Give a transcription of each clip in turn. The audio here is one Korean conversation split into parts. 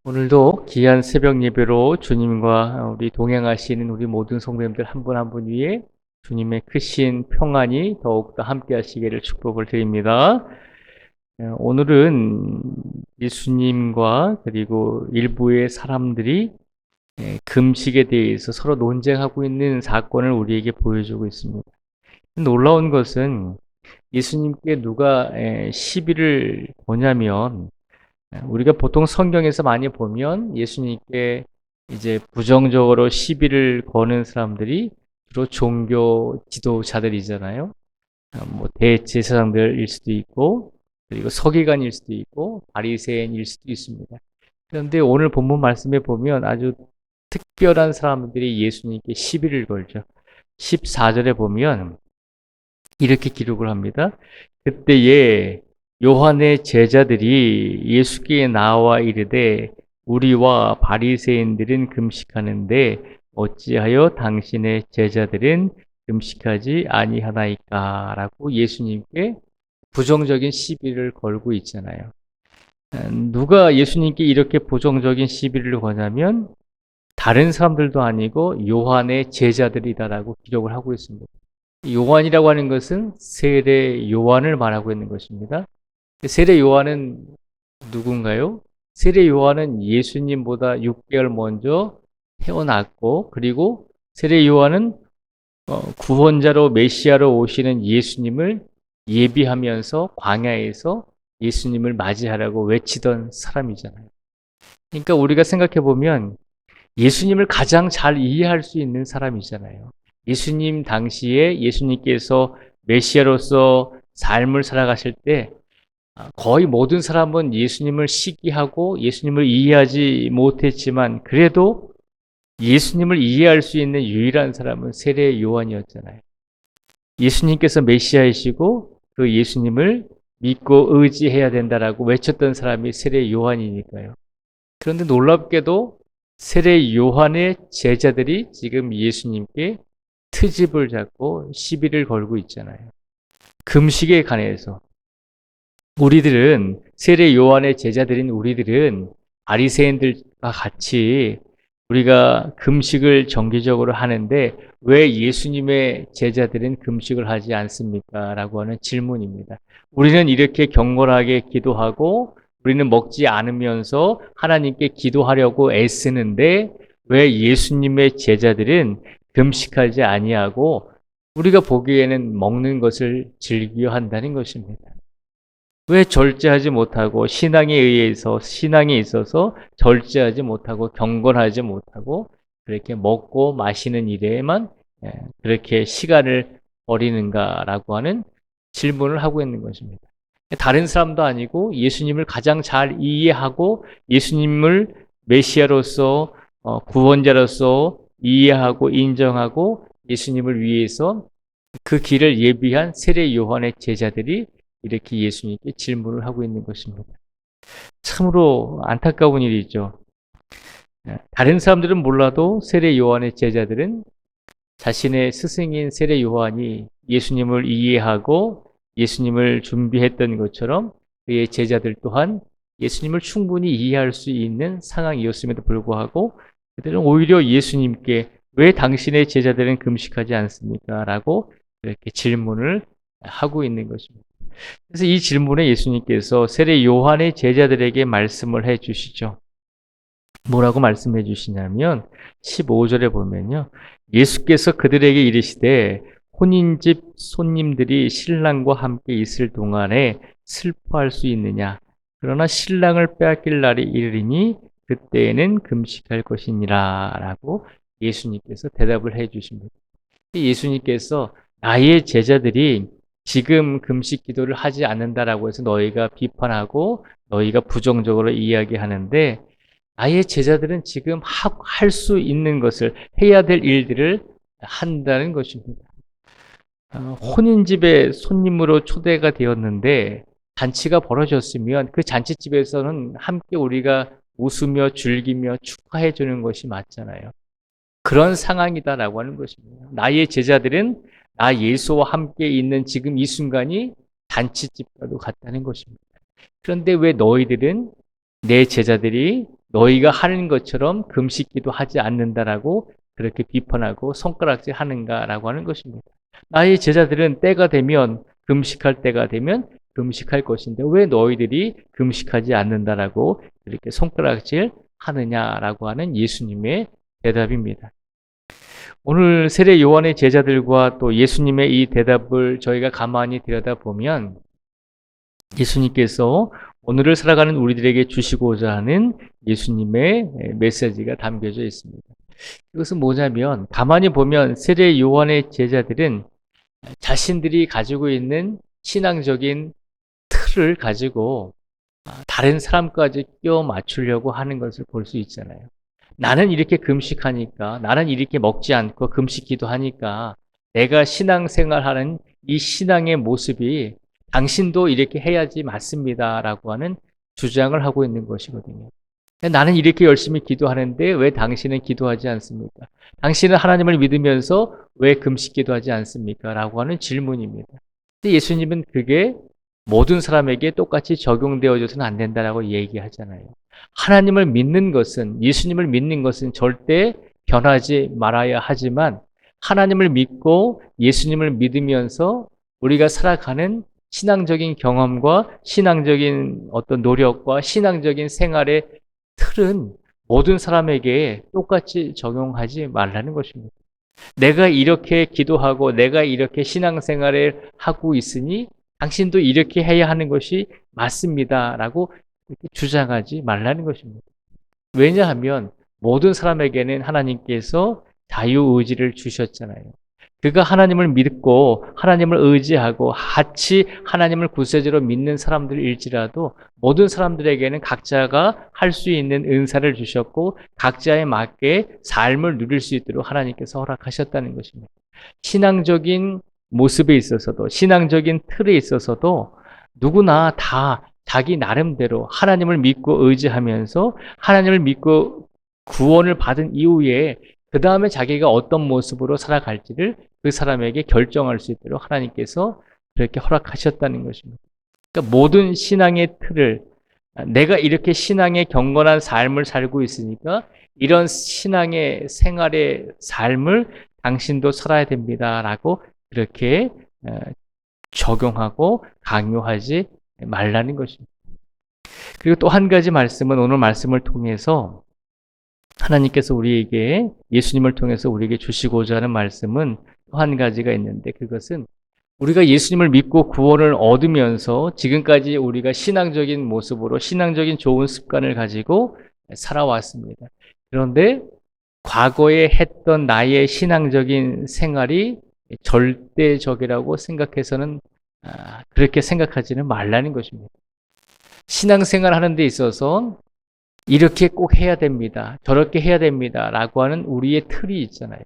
오늘도 귀한 새벽 예배로 주님과 우리 동행하시는 우리 모든 성도님들 한 분 한 분 위에 주님의 크신 평안이 더욱더 함께 하시기를 축복을 드립니다. 오늘은 예수님과 그리고 일부의 사람들이 금식에 대해서 서로 논쟁하고 있는 사건을 우리에게 보여주고 있습니다. 놀라운 것은 예수님께 누가 시비를 거냐면 우리가 보통 성경에서 많이 보면 예수님께 이제 부정적으로 시비를 거는 사람들이 주로 종교 지도자들이잖아요. 뭐 대제사장들일 수도 있고, 그리고 서기관일 수도 있고, 바리새인일 수도 있습니다. 그런데 오늘 본문 말씀에 보면 아주 특별한 사람들이 예수님께 시비를 걸죠. 14절에 보면 이렇게 기록을 합니다. 그때에 요한의 제자들이 예수께 나와 이르되 우리와 바리새인들은 금식하는데 어찌하여 당신의 제자들은 금식하지 아니하나이까? 라고 예수님께 부정적인 시비를 걸고 있잖아요. 누가 예수님께 이렇게 부정적인 시비를 거냐면 다른 사람들도 아니고 요한의 제자들이다라고 기록을 하고 있습니다. 요한이라고 하는 것은 세례 요한을 말하고 있는 것입니다. 세례 요한은 누군가요? 세례 요한은 예수님보다 6개월 먼저 태어났고, 그리고 세례 요한은 구원자로 메시아로 오시는 예수님을 예비하면서 광야에서 예수님을 맞이하라고 외치던 사람이잖아요. 그러니까 우리가 생각해 보면 예수님을 가장 잘 이해할 수 있는 사람이잖아요. 예수님 당시에 예수님께서 메시아로서 삶을 살아가실 때 거의 모든 사람은 예수님을 시기하고 예수님을 이해하지 못했지만 그래도 예수님을 이해할 수 있는 유일한 사람은 세례 요한이었잖아요. 예수님께서 메시아이시고 그 예수님을 믿고 의지해야 된다라고 외쳤던 사람이 세례 요한이니까요. 그런데 놀랍게도 세례 요한의 제자들이 지금 예수님께 트집을 잡고 시비를 걸고 있잖아요. 금식에 관해서. 우리들은 세례 요한의 제자들인 우리들은 바리새인들과 같이 우리가 금식을 정기적으로 하는데 왜 예수님의 제자들은 금식을 하지 않습니까? 라고 하는 질문입니다. 우리는 이렇게 경건하게 기도하고 우리는 먹지 않으면서 하나님께 기도하려고 애쓰는데 왜 예수님의 제자들은 금식하지 아니하고 우리가 보기에는 먹는 것을 즐겨 한다는 것입니다. 왜 절제하지 못하고 신앙에 있어서 절제하지 못하고 경건하지 못하고 그렇게 먹고 마시는 일에만 그렇게 시간을 버리는가라고 하는 질문을 하고 있는 것입니다. 다른 사람도 아니고 예수님을 가장 잘 이해하고 예수님을 메시아로서 구원자로서 이해하고 인정하고 예수님을 위해서 그 길을 예비한 세례 요한의 제자들이 이렇게 예수님께 질문을 하고 있는 것입니다. 참으로 안타까운 일이죠. 다른 사람들은 몰라도 세례 요한의 제자들은 자신의 스승인 세례 요한이 예수님을 이해하고 예수님을 준비했던 것처럼 그의 제자들 또한 예수님을 충분히 이해할 수 있는 상황이었음에도 불구하고 그들은 오히려 예수님께 왜 당신의 제자들은 금식하지 않습니까? 라고 이렇게 질문을 하고 있는 것입니다. 그래서 이 질문에 예수님께서 세례 요한의 제자들에게 말씀을 해 주시죠. 뭐라고 말씀해 주시냐면 15절에 보면요. 예수께서 그들에게 이르시되 혼인집 손님들이 신랑과 함께 있을 동안에 슬퍼할 수 있느냐. 그러나 신랑을 빼앗길 날이 이르리니 그때에는 금식할 것이니라 라고 예수님께서 대답을 해 주십니다. 예수님께서 나의 제자들이 지금 금식 기도를 하지 않는다라고 해서 너희가 비판하고 너희가 부정적으로 이야기하는데 나의 제자들은 지금 할 수 있는 것을 해야 될 일들을 한다는 것입니다. 혼인집에 손님으로 초대가 되었는데 잔치가 벌어졌으면 그 잔치집에서는 함께 우리가 웃으며 즐기며 축하해 주는 것이 맞잖아요. 그런 상황이다라고 하는 것입니다. 나의 제자들은 나 예수와 함께 있는 지금 이 순간이 잔치집과도 같다는 것입니다. 그런데 왜 너희들은 내 제자들이 너희가 하는 것처럼 금식기도 하지 않는다라고 그렇게 비판하고 손가락질 하는가라고 하는 것입니다. 나의 제자들은 때가 되면 금식할 때가 되면 금식할 것인데 왜 너희들이 금식하지 않는다라고 이렇게 손가락질 하느냐라고 하는 예수님의 대답입니다. 오늘 세례 요한의 제자들과 또 예수님의 이 대답을 저희가 가만히 들여다보면 예수님께서 오늘을 살아가는 우리들에게 주시고자 하는 예수님의 메시지가 담겨져 있습니다. 이것은 뭐냐면 가만히 보면 세례 요한의 제자들은 자신들이 가지고 있는 신앙적인 틀을 가지고 다른 사람까지 끼워 맞추려고 하는 것을 볼 수 있잖아요. 나는 이렇게 금식하니까, 나는 이렇게 먹지 않고 금식기도 하니까 내가 신앙생활하는 이 신앙의 모습이 당신도 이렇게 해야지 맞습니다라고 하는 주장을 하고 있는 것이거든요. 나는 이렇게 열심히 기도하는데 왜 당신은 기도하지 않습니까? 당신은 하나님을 믿으면서 왜 금식기도 하지 않습니까? 라고 하는 질문입니다. 근데 예수님은 그게 모든 사람에게 똑같이 적용되어져서는 안 된다라고 얘기하잖아요. 하나님을 믿는 것은, 예수님을 믿는 것은 절대 변하지 말아야 하지만 하나님을 믿고 예수님을 믿으면서 우리가 살아가는 신앙적인 경험과 신앙적인 어떤 노력과 신앙적인 생활의 틀은 모든 사람에게 똑같이 적용하지 말라는 것입니다. 내가 이렇게 기도하고 내가 이렇게 신앙생활을 하고 있으니 당신도 이렇게 해야 하는 것이 맞습니다라고 주장하지 말라는 것입니다. 왜냐하면 모든 사람에게는 하나님께서 자유의지를 주셨잖아요. 그가 하나님을 믿고 하나님을 의지하고 같이 하나님을 구세주로 믿는 사람들일지라도 모든 사람들에게는 각자가 할 수 있는 은사를 주셨고 각자에 맞게 삶을 누릴 수 있도록 하나님께서 허락하셨다는 것입니다. 신앙적인 모습에 있어서도 신앙적인 틀에 있어서도 누구나 다 자기 나름대로 하나님을 믿고 의지하면서 하나님을 믿고 구원을 받은 이후에 그 다음에 자기가 어떤 모습으로 살아갈지를 그 사람에게 결정할 수 있도록 하나님께서 그렇게 허락하셨다는 것입니다. 그러니까 모든 신앙의 틀을 내가 이렇게 신앙의 경건한 삶을 살고 있으니까 이런 신앙의 생활의 삶을 당신도 살아야 됩니다라고 그렇게 적용하고 강요하지 말라는 것입니다. 그리고 또 한 가지 말씀은 오늘 말씀을 통해서 하나님께서 우리에게 예수님을 통해서 우리에게 주시고자 하는 말씀은 또 한 가지가 있는데 그것은 우리가 예수님을 믿고 구원을 얻으면서 지금까지 우리가 신앙적인 모습으로 신앙적인 좋은 습관을 가지고 살아왔습니다. 그런데 과거에 했던 나의 신앙적인 생활이 절대적이라고 생각해서는 그렇게 생각하지는 말라는 것입니다. 신앙생활 하는 데 있어서 이렇게 꼭 해야 됩니다. 저렇게 해야 됩니다. 라고 하는 우리의 틀이 있잖아요.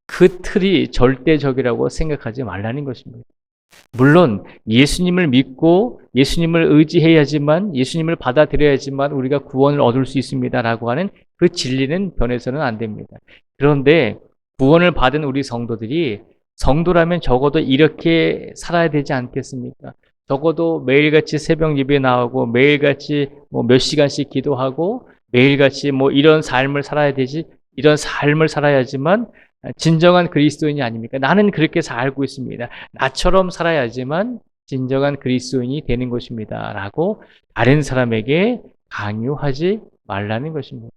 그 틀이 절대적이라고 생각하지 말라는 것입니다. 물론 예수님을 믿고 예수님을 의지해야지만 예수님을 받아들여야지만 우리가 구원을 얻을 수 있습니다라고 하는 그 진리는 변해서는 안 됩니다. 그런데 구원을 받은 우리 성도들이 성도라면 적어도 이렇게 살아야 되지 않겠습니까? 적어도 매일같이 새벽 예배 나오고 매일같이 몇 시간씩 기도하고 매일같이 이런 삶을 살아야 되지 이런 삶을 살아야지만 진정한 그리스도인이 아닙니까? 나는 그렇게 살고 있습니다. 나처럼 살아야지만 진정한 그리스도인이 되는 것입니다. 라고 다른 사람에게 강요하지 말라는 것입니다.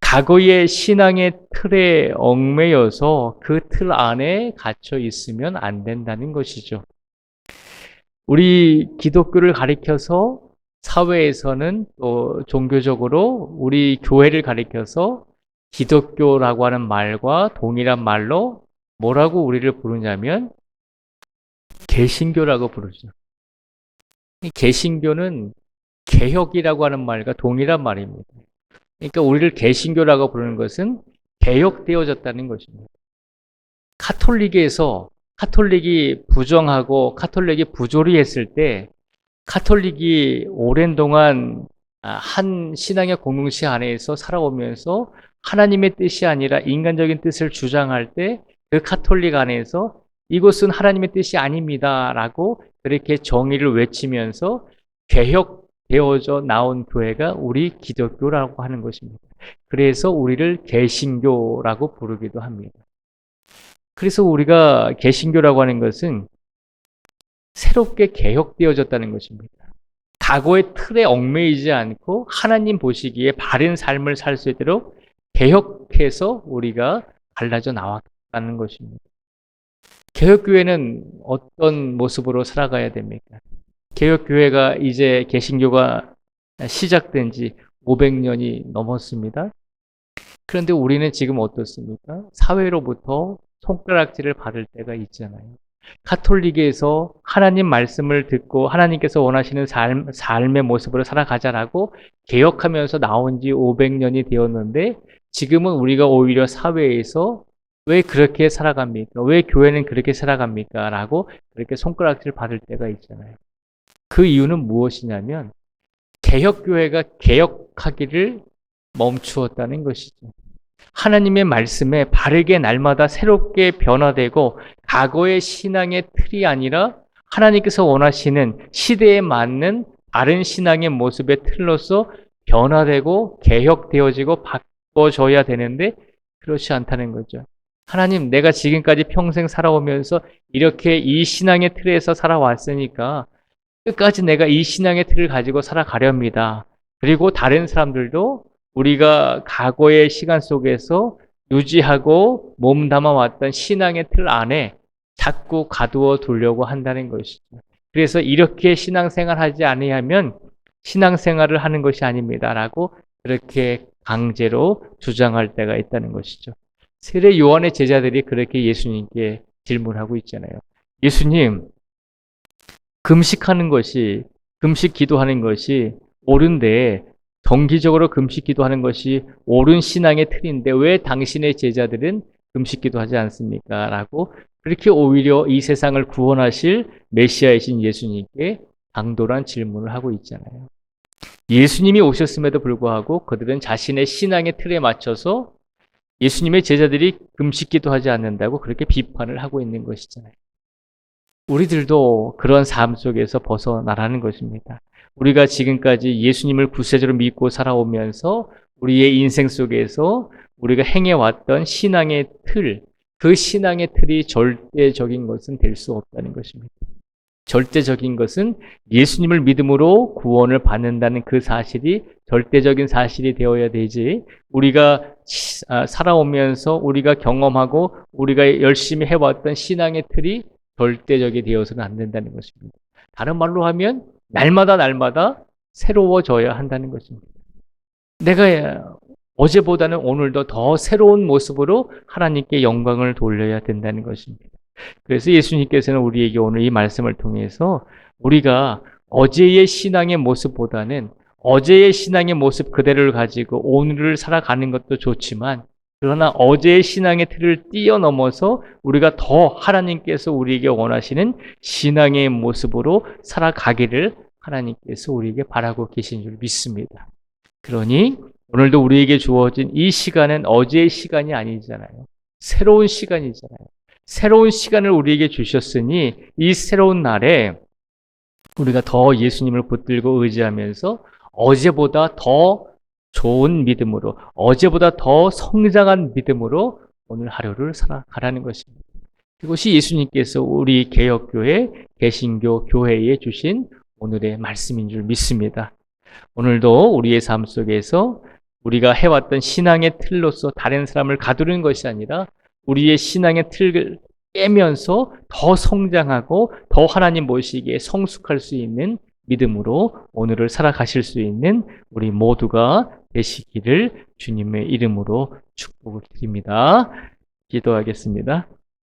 과거의 신앙의 틀에 얽매여서 그 틀 안에 갇혀 있으면 안 된다는 것이죠. 우리 기독교를 가리켜서 사회에서는 또 종교적으로 우리 교회를 가리켜서 기독교라고 하는 말과 동일한 말로 뭐라고 우리를 부르냐면 개신교라고 부르죠. 이 개신교는 개혁이라고 하는 말과 동일한 말입니다. 그러니까 우리를 개신교라고 부르는 것은 개혁되어졌다는 것입니다. 카톨릭이 부정하고 카톨릭이 부조리했을 때 카톨릭이 오랜 동안 한 신앙의 공동체 안에서 살아오면서 하나님의 뜻이 아니라 인간적인 뜻을 주장할 때 그 카톨릭 안에서 이것은 하나님의 뜻이 아닙니다라고 그렇게 정의를 외치면서 개혁 되어져 나온 교회가 우리 기독교라고 하는 것입니다. 그래서 우리를 개신교라고 부르기도 합니다. 그래서 우리가 개신교라고 하는 것은 새롭게 개혁되어졌다는 것입니다. 과거의 틀에 얽매이지 않고 하나님 보시기에 바른 삶을 살 수 있도록 개혁해서 우리가 갈라져 나왔다는 것입니다. 개혁교회는 어떤 모습으로 살아가야 됩니까? 개혁교회가 이제 개신교가 시작된 지 500년이 넘었습니다. 그런데 우리는 지금 어떻습니까? 사회로부터 손가락질을 받을 때가 있잖아요. 가톨릭에서 하나님 말씀을 듣고 하나님께서 원하시는 삶의 모습으로 살아가자라고 개혁하면서 나온 지 500년이 되었는데 지금은 우리가 오히려 사회에서 왜 그렇게 살아갑니까? 왜 교회는 그렇게 살아갑니까? 라고 그렇게 손가락질을 받을 때가 있잖아요. 그 이유는 무엇이냐면 개혁교회가 개혁하기를 멈추었다는 것이죠. 하나님의 말씀에 바르게 날마다 새롭게 변화되고 과거의 신앙의 틀이 아니라 하나님께서 원하시는 시대에 맞는 다른 신앙의 모습의 틀로서 변화되고 개혁되어지고 바꿔져야 되는데 그렇지 않다는 거죠. 하나님, 내가 지금까지 평생 살아오면서 이렇게 이 신앙의 틀에서 살아왔으니까 끝까지 내가 이 신앙의 틀을 가지고 살아가렵니다. 그리고 다른 사람들도 우리가 과거의 시간 속에서 유지하고 몸담아왔던 신앙의 틀 안에 자꾸 가두어 두려고 한다는 것이죠. 그래서 이렇게 신앙생활하지 아니하면 신앙생활을 하는 것이 아닙니다라고 그렇게 강제로 주장할 때가 있다는 것이죠. 세례 요한의 제자들이 그렇게 예수님께 질문하고 있잖아요. 예수님, 금식 기도하는 것이 옳은데 정기적으로 금식 기도하는 것이 옳은 신앙의 틀인데 왜 당신의 제자들은 금식 기도하지 않습니까? 라고 그렇게 오히려 이 세상을 구원하실 메시아이신 예수님께 당돌한 질문을 하고 있잖아요. 예수님이 오셨음에도 불구하고 그들은 자신의 신앙의 틀에 맞춰서 예수님의 제자들이 금식 기도하지 않는다고 그렇게 비판을 하고 있는 것이잖아요. 우리들도 그런 삶 속에서 벗어나라는 것입니다. 우리가 지금까지 예수님을 구세주로 믿고 살아오면서 우리의 인생 속에서 우리가 행해왔던 신앙의 틀, 그 신앙의 틀이 절대적인 것은 될 수 없다는 것입니다. 절대적인 것은 예수님을 믿음으로 구원을 받는다는 그 사실이 절대적인 사실이 되어야 되지, 우리가 살아오면서 우리가 경험하고 우리가 열심히 해왔던 신앙의 틀이 절대적이 되어서는 안 된다는 것입니다. 다른 말로 하면 날마다 새로워져야 한다는 것입니다. 내가 어제보다는 오늘도 더 새로운 모습으로 하나님께 영광을 돌려야 된다는 것입니다. 그래서 예수님께서는 우리에게 오늘 이 말씀을 통해서 우리가 어제의 신앙의 모습보다는 어제의 신앙의 모습 그대로를 가지고 오늘을 살아가는 것도 좋지만 그러나 어제의 신앙의 틀을 뛰어넘어서 우리가 더 하나님께서 우리에게 원하시는 신앙의 모습으로 살아가기를 하나님께서 우리에게 바라고 계신 줄 믿습니다. 그러니 오늘도 우리에게 주어진 이 시간은 어제의 시간이 아니잖아요. 새로운 시간이잖아요. 새로운 시간을 우리에게 주셨으니 이 새로운 날에 우리가 더 예수님을 붙들고 의지하면서 어제보다 더 좋은 믿음으로, 어제보다 더 성장한 믿음으로 오늘 하루를 살아가라는 것입니다. 이것이 예수님께서 우리 개혁교회, 개신교 교회에 주신 오늘의 말씀인 줄 믿습니다. 오늘도 우리의 삶 속에서 우리가 해왔던 신앙의 틀로서 다른 사람을 가두는 것이 아니라 우리의 신앙의 틀을 깨면서 더 성장하고 더 하나님 보시기에 성숙할 수 있는 믿음으로 오늘을 살아가실 수 있는 우리 모두가 되시기를 주님의 이름으로 축복을 드립니다. 기도하겠습니다.